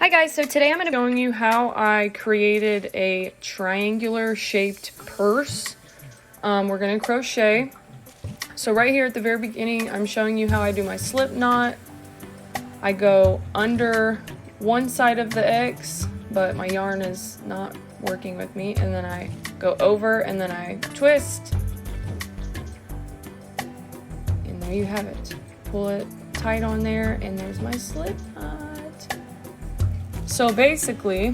Hi guys, so today I'm going to be showing you how I created a triangular shaped purse. We're going to crochet. So right here at the very beginning, I'm showing you how I do my slip knot. I go under one side of the X, but my yarn is not working with me, and then I go over and then I twist. And there you have it. Pull it tight on there, and there's my slip knot. So basically,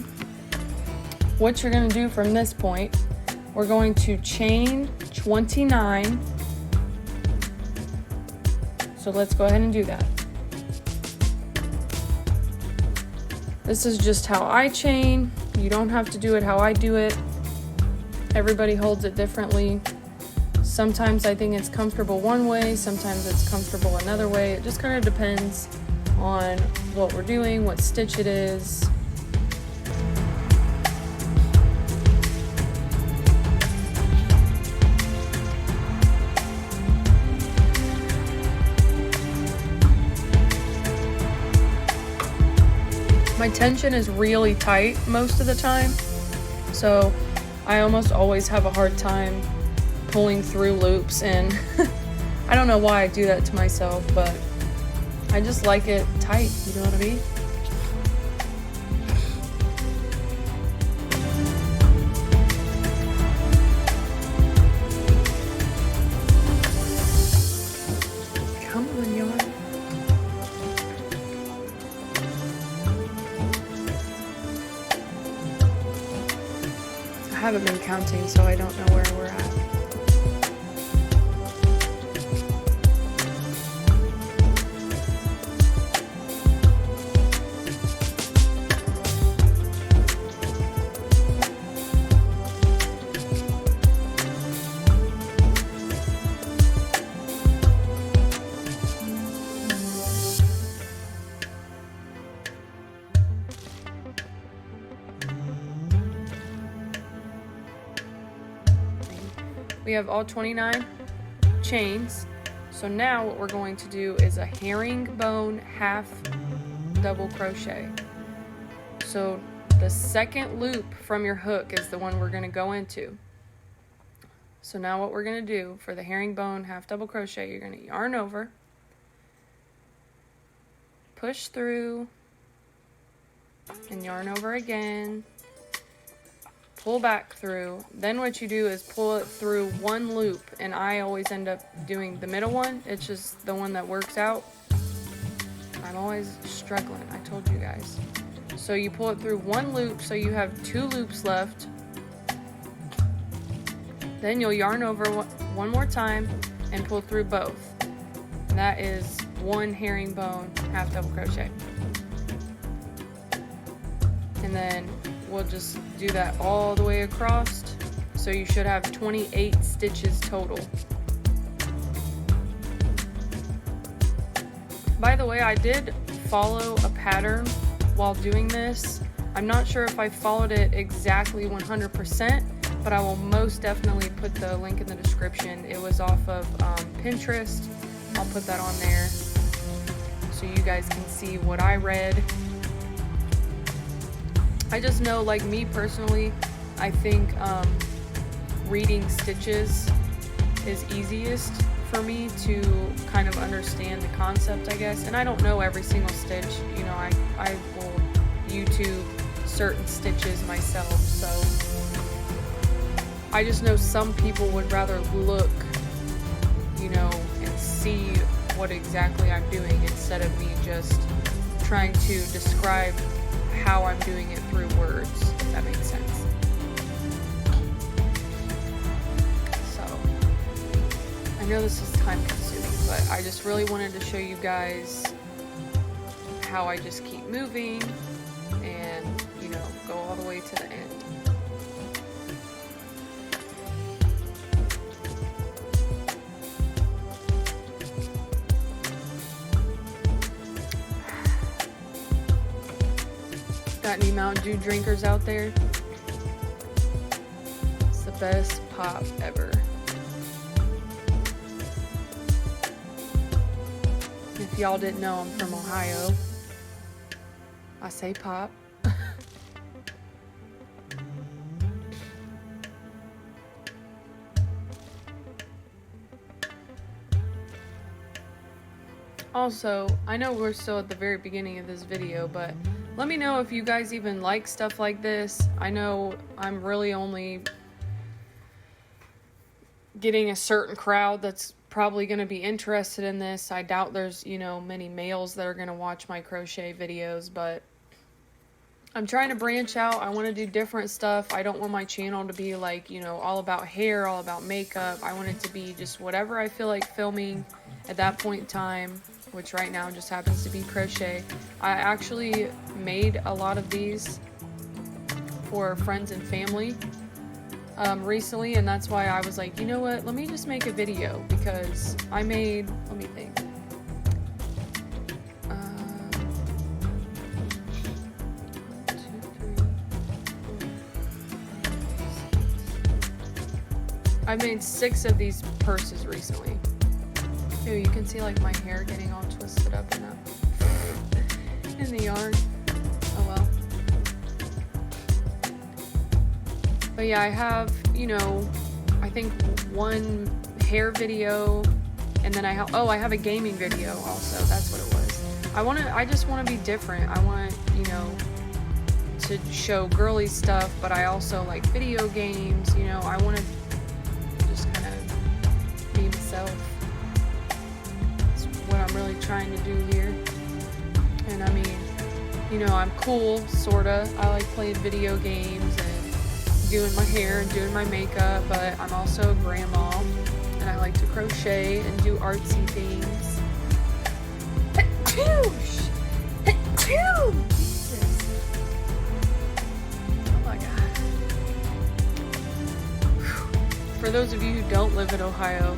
what you're going to do from this point, we're going to chain 29. So let's go ahead and do that. This is just how I chain. You don't have to do it how I do it. Everybody holds it differently. Sometimes I think it's comfortable one way, sometimes it's comfortable another way. It just kind of depends on what we're doing, what stitch it is. My tension is really tight most of the time, so I almost always have a hard time pulling through loops, and I don't know why I do that to myself, but I just like it tight, you know what I mean? Come on, yarn. I haven't been counting, so I don't know where we're at. We have all 29 chains. So now what we're going to do is a herringbone half double crochet. So the second loop from your hook is the one we're going to go into. So now what we're going to do for the herringbone half double crochet, you're going to yarn over, push through, and yarn over again. Pull back through. Then what you do is pull it through one loop, and I always end up doing the middle one. It's just the one that works out. I'm always struggling, I told you guys. So you pull it through one loop, so you have 2 loops left. Then you'll yarn over one more time and pull through both. And that is one herringbone half double crochet. And then we'll just do that all the way across. So you should have 28 stitches total. By the way, I did follow a pattern while doing this. I'm not sure if I followed it exactly 100%, but I will most definitely put the link in the description. It was off of Pinterest. I'll put that on there so you guys can see what I read. I just know, like me personally, I think reading stitches is easiest for me to kind of understand the concept, I guess. And I don't know every single stitch, you know, I will YouTube certain stitches myself, so I just know some people would rather look, you know, and see what exactly I'm doing instead of me just trying to describe how I'm doing it through words, if that makes sense. So, I know this is time consuming, but I just really wanted to show you guys how I just keep moving and, you know, go all the way to the end. Got any Mountain Dew drinkers out there? It's the best pop ever. If y'all didn't know, I'm from Ohio. I say pop. Also, I know we're still at the very beginning of this video, but let me know if you guys even like stuff like this. I know I'm really only getting a certain crowd that's probably going to be interested in this. I doubt there's, you know, many males that are going to watch my crochet videos, but I'm trying to branch out. I want to do different stuff. I don't want my channel to be like, you know, all about hair, all about makeup. I want it to be just whatever I feel like filming at that point in time, which right now just happens to be crochet. I actually made a lot of these for friends and family recently, and that's why I was like, you know what, let me just make a video, because I made, let me think, I made 6 of these purses recently. Ew, you can see like my hair getting all twisted up in the yarn. Oh well. But yeah, I have, you know, I think one hair video, and then I have a gaming video also. That's what it was. I just want to be different. I want, you know, to show girly stuff, but I also like video games, you know. I want to just kind of be myself. That's what I'm really trying to do here. And I mean, you know, I'm cool, sorta. I like playing video games and doing my hair and doing my makeup, but I'm also a grandma, and I like to crochet and do artsy things. Jesus. Oh my God. For those of you who don't live in Ohio,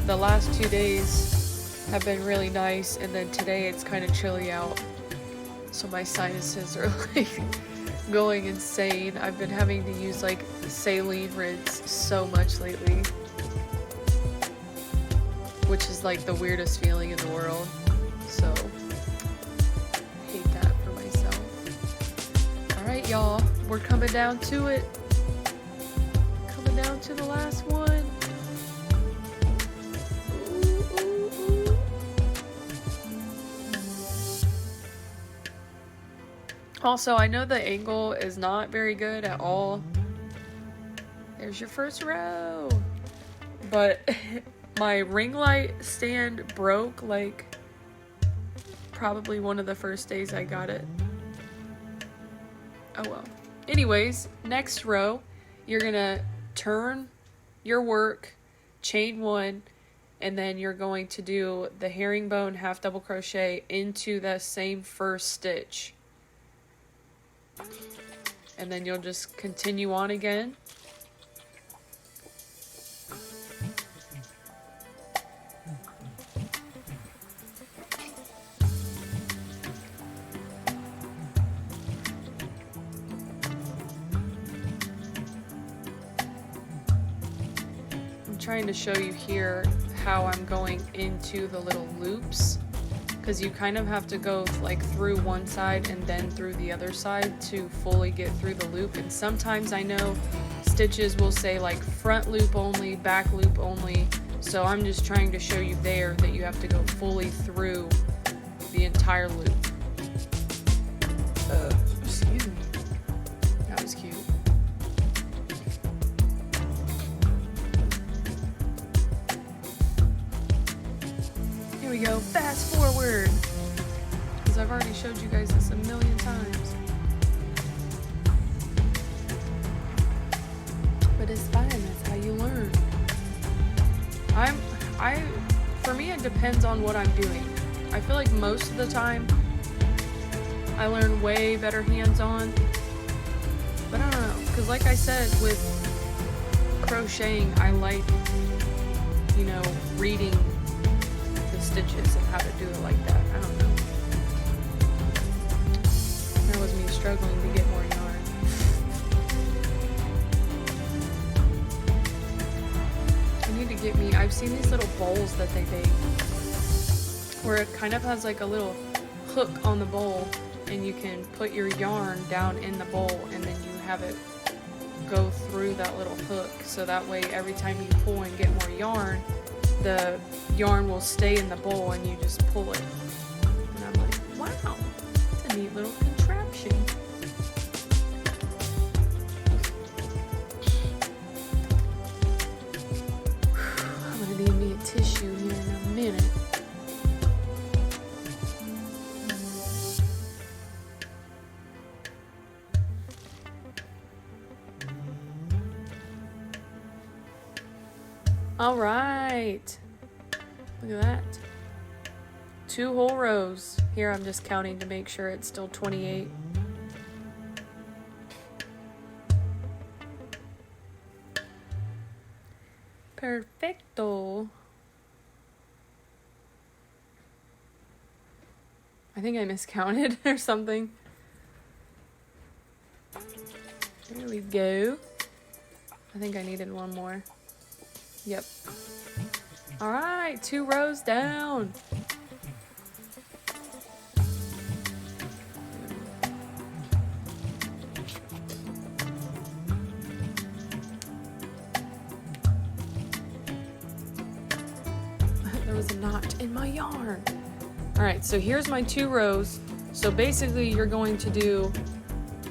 the last 2 days have been really nice, and then today it's kind of chilly out, so my sinuses are like going insane. I've been having to use like saline rinse so much lately, which is like the weirdest feeling in the world. So I hate that for myself. Alright y'all, we're coming down to it. Coming down to the last one. Also, I know the angle is not very good at all. There's your first row. But my ring light stand broke like probably one of the first days I got it. Oh well. Anyways, next row, you're gonna turn your work, chain 1, and then you're going to do the herringbone half double crochet into the same first stitch. And then you'll just continue on again. I'm trying to show you here how I'm going into the little loops, because you kind of have to go like through one side and then through the other side to fully get through the loop. And sometimes I know stitches will say like front loop only, back loop only, so I'm just trying to show you there that you have to go fully through the entire loop. Excuse me. That was cute. Here we go, fast forward, because I've already showed you guys this a million times. But it's fine, that's how you learn. For me it depends on what I'm doing. I feel like most of the time I learn way better hands-on. But I don't know, because like I said, with crocheting, I like, you know, reading the stitches and how to do it like that. I don't know. That was me struggling to get more yarn. I need to get me, I've seen these little bowls that they make where it kind of has like a little hook on the bowl and you can put your yarn down in the bowl, and then you have it go through that little hook, so that way every time you pull and get more yarn, the yarn will stay in the bowl and you just pull it. And I'm like, wow, it's a neat little contraption. I'm gonna need me a tissue here in a minute. All right, look at that. 2 whole rows. Here I'm just counting to make sure it's still 28. Perfecto. I think I miscounted or something. There we go. I think I needed one more. Yep. All right, 2 rows down. There was a knot in my yarn. All right, so here's my 2 rows. So basically you're going to do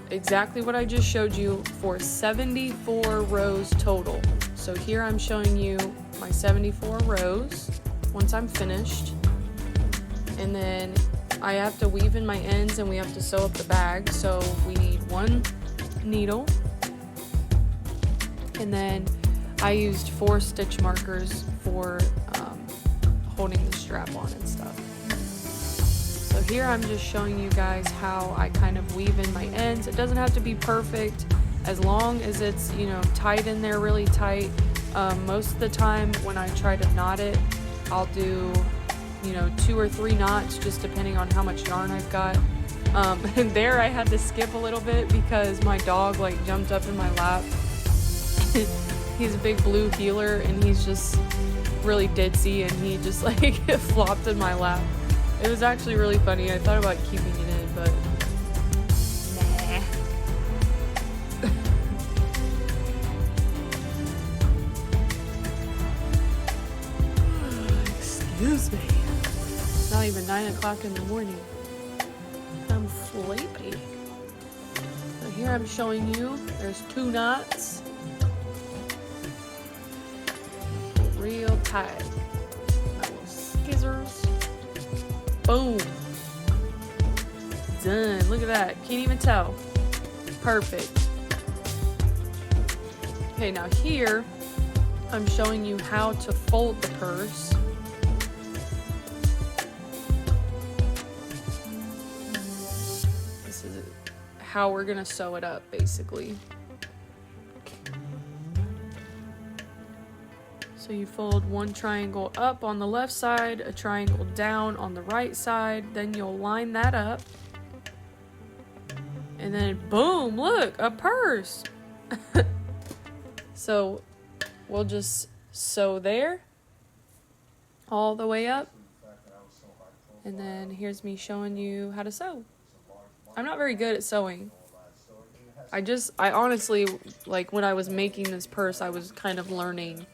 exactly what I just showed you for 74 rows total. So here I'm showing you my 74 rows once I'm finished. And then I have to weave in my ends and we have to sew up the bag. So we need 1 needle. And then I used 4 stitch markers for holding the strap on and stuff. So here I'm just showing you guys how I kind of weave in my ends. It doesn't have to be perfect as long as it's, you know, tight in there, really tight. Most of the time when I try to knot it, I'll do, you know, 2 or 3 knots just depending on how much yarn I've got. And there I had to skip a little bit because my dog like jumped up in my lap. He's a big blue heeler and he's just really ditzy and he just like flopped in my lap. It was actually really funny. I thought about keeping it in, but nah. Excuse me. It's not even 9 o'clock in the morning. I'm sleepy. So here I'm showing you, there's 2 knots. Real tight. My little scissors. Boom. Done. Look at that. Can't even tell. Perfect. Okay, now here I'm showing you how to fold the purse. This is how we're gonna sew it up, basically. So you fold 1 triangle up on the left side, a triangle down on the right side, then you'll line that up. And then boom, look, a purse. So we'll just sew there all the way up. And then here's me showing you how to sew. I'm not very good at sewing. I honestly, like when I was making this purse, I was kind of learning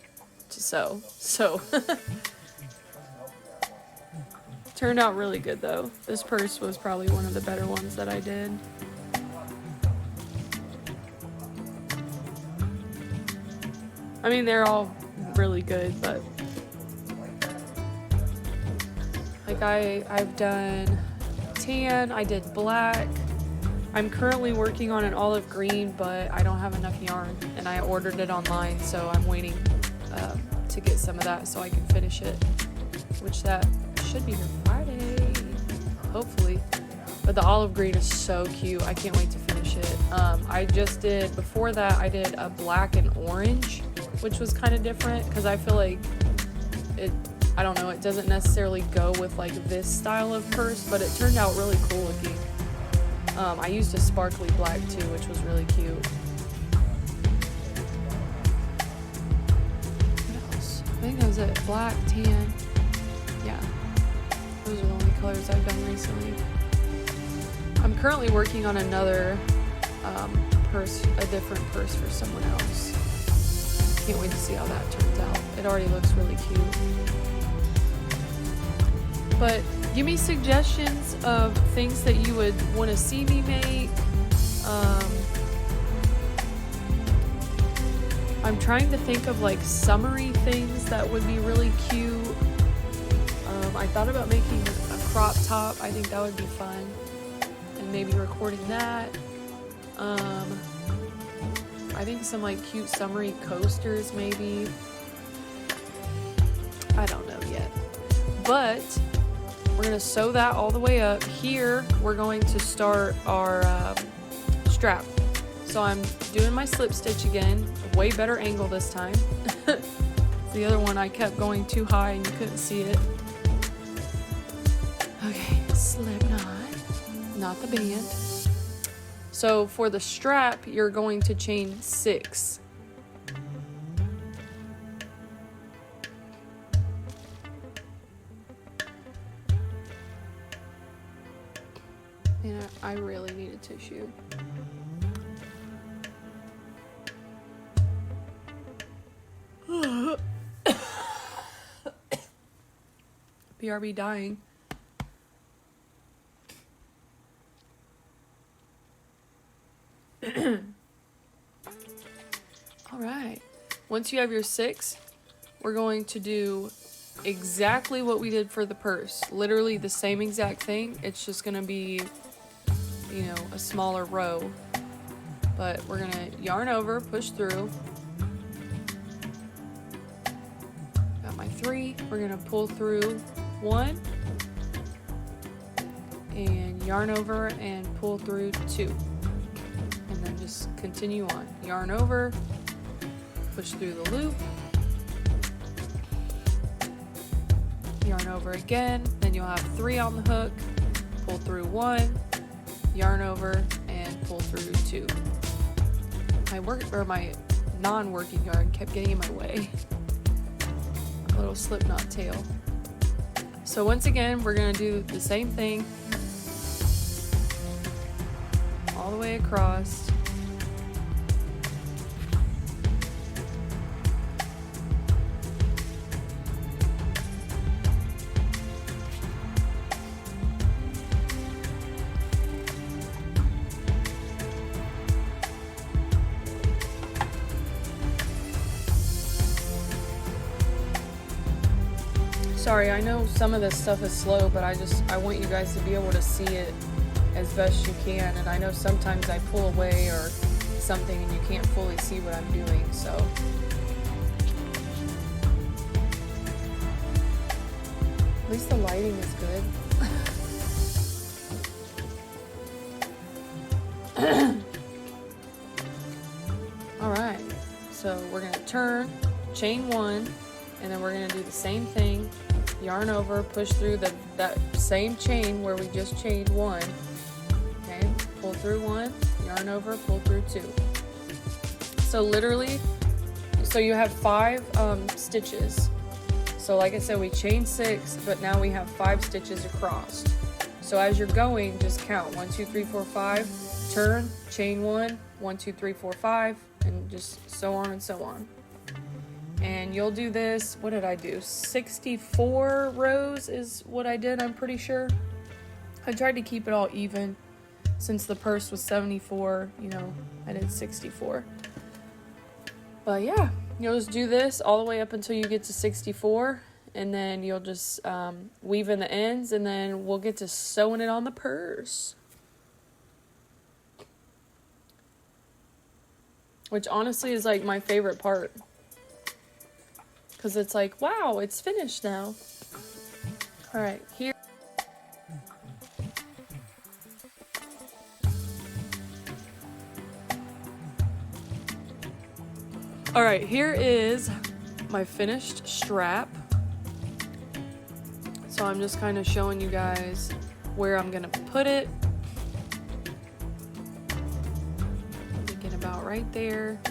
to sew. So turned out really good though. This purse was probably one of the better ones that I did. I mean, they're all really good, but like I've done tan, I did black. I'm currently working on an olive green, but I don't have enough yarn and I ordered it online, so I'm waiting to get some of that so I can finish it, which that should be here Friday, hopefully. But the olive green is so cute. I can't wait to finish it. I just did, before that, I did a black and orange, which was kind of different because I feel like it, I don't know, it doesn't necessarily go with like this style of purse, but it turned out really cool looking. I used a sparkly black too, which was really cute. I think that was it. Black, tan. Yeah. Those are the only colors I've done recently. I'm currently working on another purse, a different purse for someone else. Can't wait to see how that turns out. It already looks really cute. But give me suggestions of things that you would want to see me make. I'm trying to think of like summery things that would be really cute. I thought about making a crop top. I think that would be fun. And maybe recording that. I think some like cute summery coasters maybe. I don't know yet. But we're going to sew that all the way up. Here we're going to start our strap. So I'm doing my slip stitch again. Way better angle this time. The other one I kept going too high and you couldn't see it. Okay, Slipknot, not the band. So for the strap, you're going to chain 6. And I really need a tissue. BRB dying. All right. Once you have your 6, we're going to do exactly what we did for the purse. Literally the same exact thing. It's just going to be, you know, a smaller row. But we're going to yarn over, push through. Got my 3. We're going to pull through 1. And yarn over and pull through 2. And then just continue on. Yarn over, push through the loop, yarn over again, then you'll have 3 on the hook, pull through 1, yarn over, and pull through 2. My non-working yarn kept getting in my way. A little Slipknot tail. So once again, we're gonna do the same thing all the way across. Sorry, I know some of this stuff is slow, but I want you guys to be able to see it as best you can, and I know sometimes I pull away or something and you can't fully see what I'm doing, so. At least the lighting is good. Alright, so we're going to turn, chain 1, and then we're going to do the same thing. Yarn over, push through that same chain where we just chained 1. Okay, pull through 1, yarn over, pull through 2. So literally, so you have 5 stitches. So like I said, we chained 6, but now we have 5 stitches across. So as you're going, just count 1, 2, 3, 4, 5, turn, chain 1, 1, 2, 3, 4, 5, and just so on and so on. And you'll do this, what did I do? 64 rows is what I did, I'm pretty sure. I tried to keep it all even. Since the purse was 74, you know, I did 64. But yeah, you'll just do this all the way up until you get to 64. And then you'll just weave in the ends, and then we'll get to sewing it on the purse. Which honestly is like my favorite part. Because it's like, wow, it's finished now. Alright, here. Alright, here is my finished strap. So I'm just kind of showing you guys where I'm going to put it. Thinking about right there.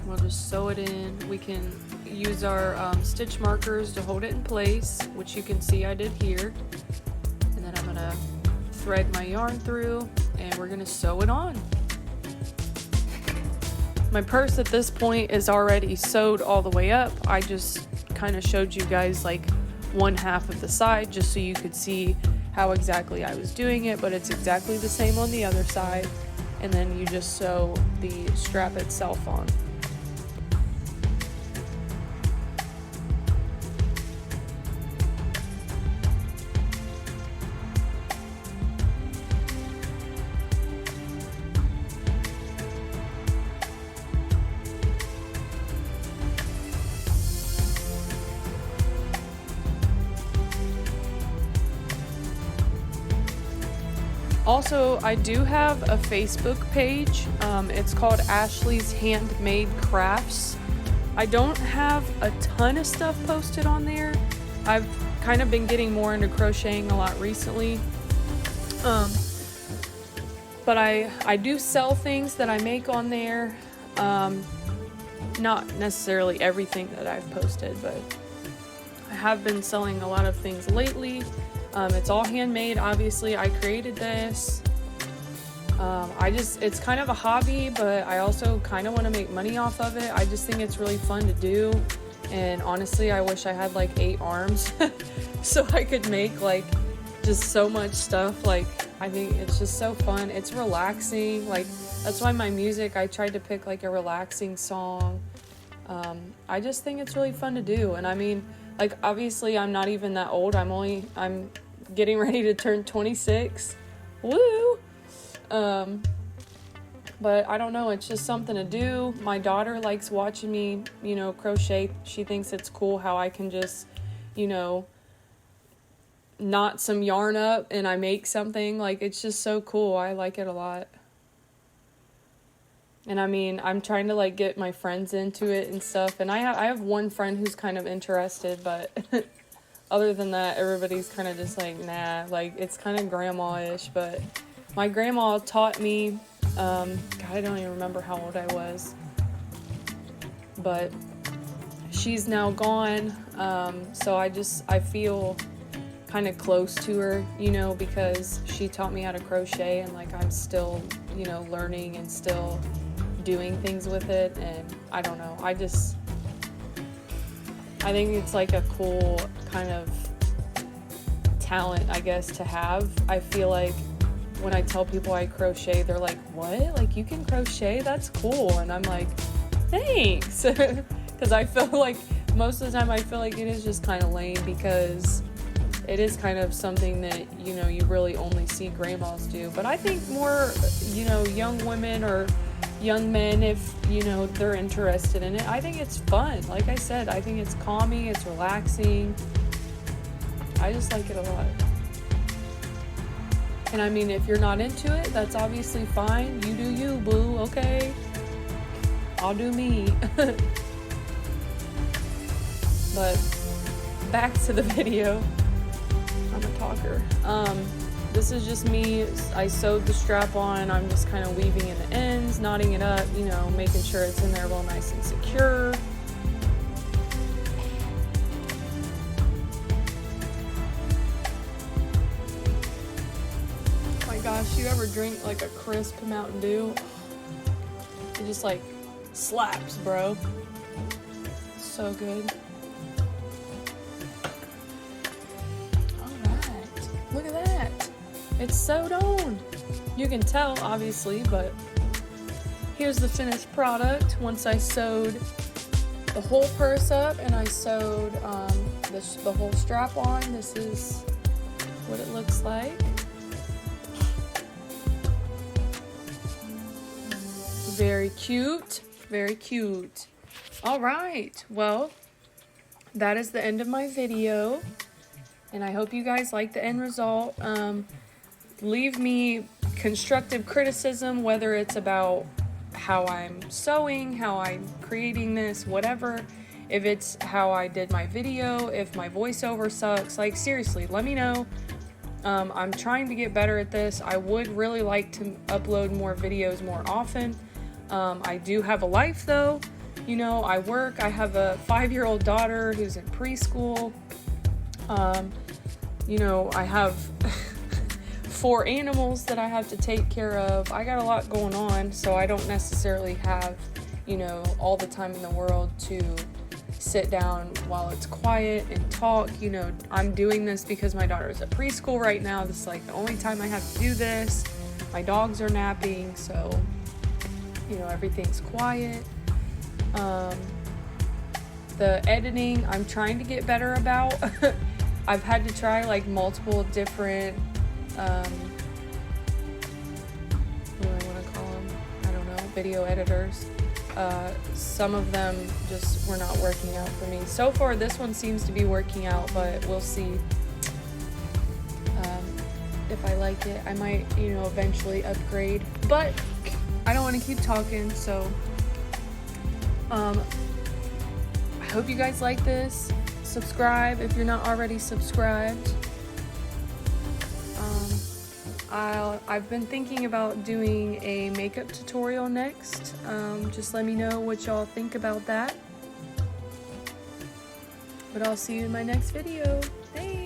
We'll just sew it in. We can use our stitch markers to hold it in place, which you can see I did here. And then I'm going to thread my yarn through and we're gonna sew it on. My purse at this point is already sewed all the way up. I just kind of showed you guys like one half of the side just so you could see how exactly I was doing it, but it's exactly the same on the other side, and then you just sew the strap itself on. Also, I do have a Facebook page. It's called Ashley's Handmade Crafts. I don't have a ton of stuff posted on there. I've kind of been getting more into crocheting a lot recently. But I do sell things that I make on there. Not necessarily everything that I've posted, but I have been selling a lot of things lately. It's all handmade, obviously. I created this. It's kind of a hobby, but I also kind of want to make money off of it. I just think it's really fun to do. And honestly, I wish I had like 8 arms so I could make like just so much stuff. Like, I think it's just so fun. It's relaxing. Like, that's why my music, I tried to pick like a relaxing song. I just think it's really fun to do. And I mean, like, obviously I'm not even that old. I'm getting ready to turn 26. Woo! But I don't know, it's just something to do. My daughter likes watching me, crochet. She thinks it's cool how I can just, knot some yarn up and I make something. Like, it's just so cool. I like it a lot. And I mean, I'm trying to like get my friends into it and stuff. And I have one friend who's kind of interested, but other than that, everybody's kind of just like, nah. Like, it's kind of grandma-ish. But my grandma taught me, God, I don't even remember how old I was. But she's now gone. So I feel kind of close to her, because she taught me how to crochet, and like I'm still, learning and still doing things with it. And I don't know, I think it's like a cool kind of talent, I guess, to have. I feel like when I tell people I crochet, they're like, what? Like, you can crochet? That's cool. And I'm like, thanks. Because I feel like most of the time I feel like it is just kind of lame, because it is kind of something that, you really only see grandmas do. But I think more, young women or young men, if, they're interested in it, I think it's fun. Like I said, I think it's calming, it's relaxing. I just like it a lot. And I mean, if you're not into it, that's obviously fine. You do you, boo, okay? I'll do me. But back to the video. I'm a talker. This is just me. I sewed the strap on. I'm just kind of weaving in the ends, knotting it up, making sure it's in there real nice and secure. Oh my gosh, you ever drink like a crisp Mountain Dew? It just like slaps, bro. It's so good. Look at that. It's sewed on. You can tell, obviously, but here's the finished product. Once I sewed the whole purse up and I sewed the whole strap on, this is what it looks like. Very cute. Very cute. All right. Well, that is the end of my video. And I hope you guys like the end result. Leave me constructive criticism, whether it's about how I'm sewing, how I'm creating this, whatever. If it's how I did my video, if my voiceover sucks. Like, seriously, let me know. I'm trying to get better at this. I would really like to upload more videos more often. I do have a life, though. I work. I have a 5-year-old daughter who's in preschool. I have 4 animals that I have to take care of. I got a lot going on, so I don't necessarily have, you know, all the time in the world to sit down while it's quiet and talk. You know, I'm doing this because my daughter's at preschool right now. This is like the only time I have to do this. My dogs are napping, so, you know, everything's quiet. The editing, I'm trying to get better about. I've had to try like multiple different, what do I want to call them? I don't know, video editors. Some of them just were not working out for me. So far, this one seems to be working out, but we'll see. If I like it, I might, you know, eventually upgrade. But I don't want to keep talking, so I hope you guys like this. Subscribe if you're not already subscribed. I've been thinking about doing a makeup tutorial next. Just let me know what y'all think about that. But I'll see you in my next video. Thanks.